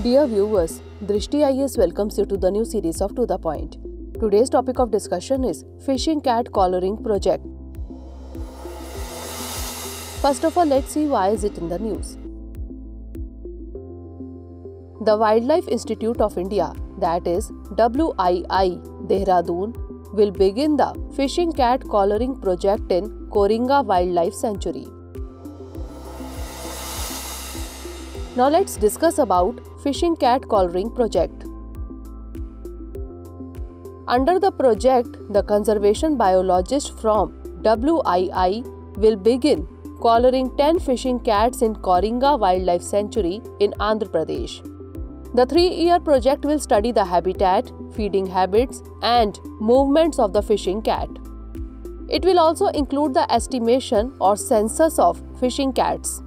Dear viewers, Drishti IAS welcomes you to the new series of To The Point. Today's topic of discussion is Fishing Cat Collaring Project. First of all, let's see why is it in the news. The Wildlife Institute of India, that is WII, Dehradun, will begin the Fishing Cat Collaring Project in Koringa Wildlife Sanctuary. Now let's discuss about Fishing Cat Collaring Project. Under the project, the conservation biologist from WII will begin collaring 10 fishing cats in Koringa Wildlife Sanctuary in Andhra Pradesh. The 3-year project will study the habitat, feeding habits, and movements of the fishing cat. It will also include the estimation or census of fishing cats.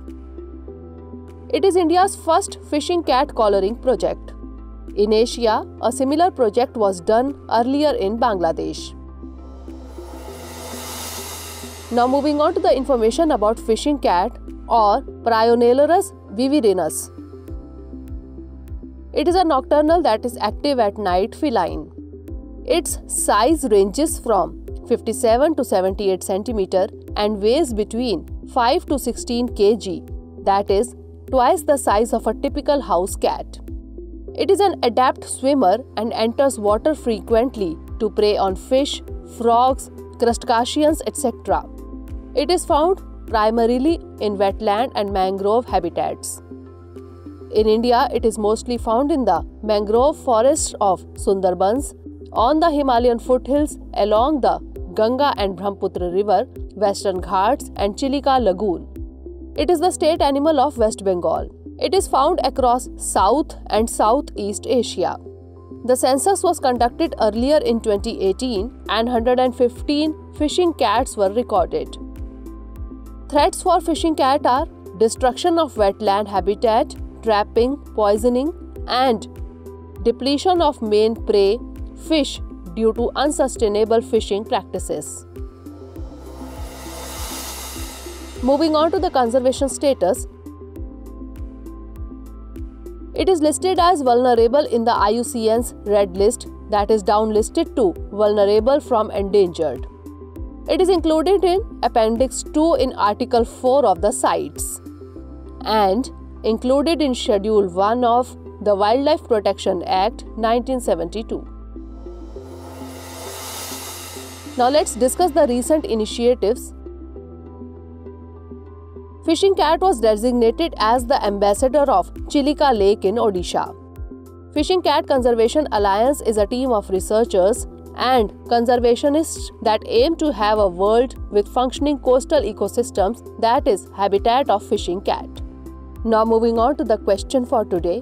It is India's first fishing cat collaring project. In Asia, a similar project was done earlier in Bangladesh. Now moving on to the information about fishing cat or Prionelurus vivirinus. It is a nocturnal that is active at night feline. Its size ranges from 57 to 78 cm and weighs between 5 to 16 kg, that is twice the size of a typical house cat. It is an adept swimmer and enters water frequently to prey on fish, frogs, crustaceans, etc. It is found primarily in wetland and mangrove habitats. In India, it is mostly found in the mangrove forests of Sundarbans, on the Himalayan foothills along the Ganga and Brahmaputra River, Western Ghats and Chilika Lagoon. It is the state animal of West Bengal. It is found across South and Southeast Asia. The census was conducted earlier in 2018 and 115 fishing cats were recorded. Threats for fishing cat are destruction of wetland habitat, trapping, poisoning, and depletion of main prey fish due to unsustainable fishing practices. Moving on to the conservation status, it is listed as vulnerable in the IUCN's Red List, that is downlisted to vulnerable from endangered. It is included in Appendix 2 in Article 4 of the CITES and included in Schedule 1 of the Wildlife Protection Act 1972. Now let's discuss the recent initiatives. Fishing cat was designated as the ambassador of Chilika Lake in Odisha. Fishing Cat Conservation Alliance is a team of researchers and conservationists that aim to have a world with functioning coastal ecosystems, that is, habitat of fishing cat. Now moving on to the question for today.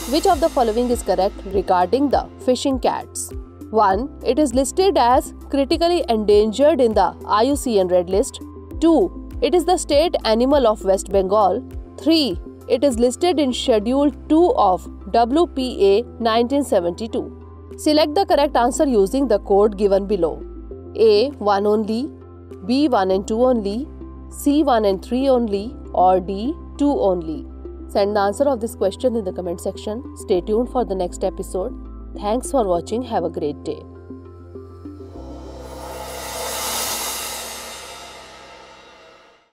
Which of the following is correct regarding the fishing cats? 1. It is listed as critically endangered in the IUCN Red List. 2. It is the state animal of West Bengal. 3. It is listed in Schedule 2 of WPA 1972. Select the correct answer using the code given below. A. 1 only, B. 1 and 2 only, C. 1 and 3 only, or D. 2 only. Send the answer of this question in the comment section. Stay tuned for the next episode. Thanks for watching. Have a great day.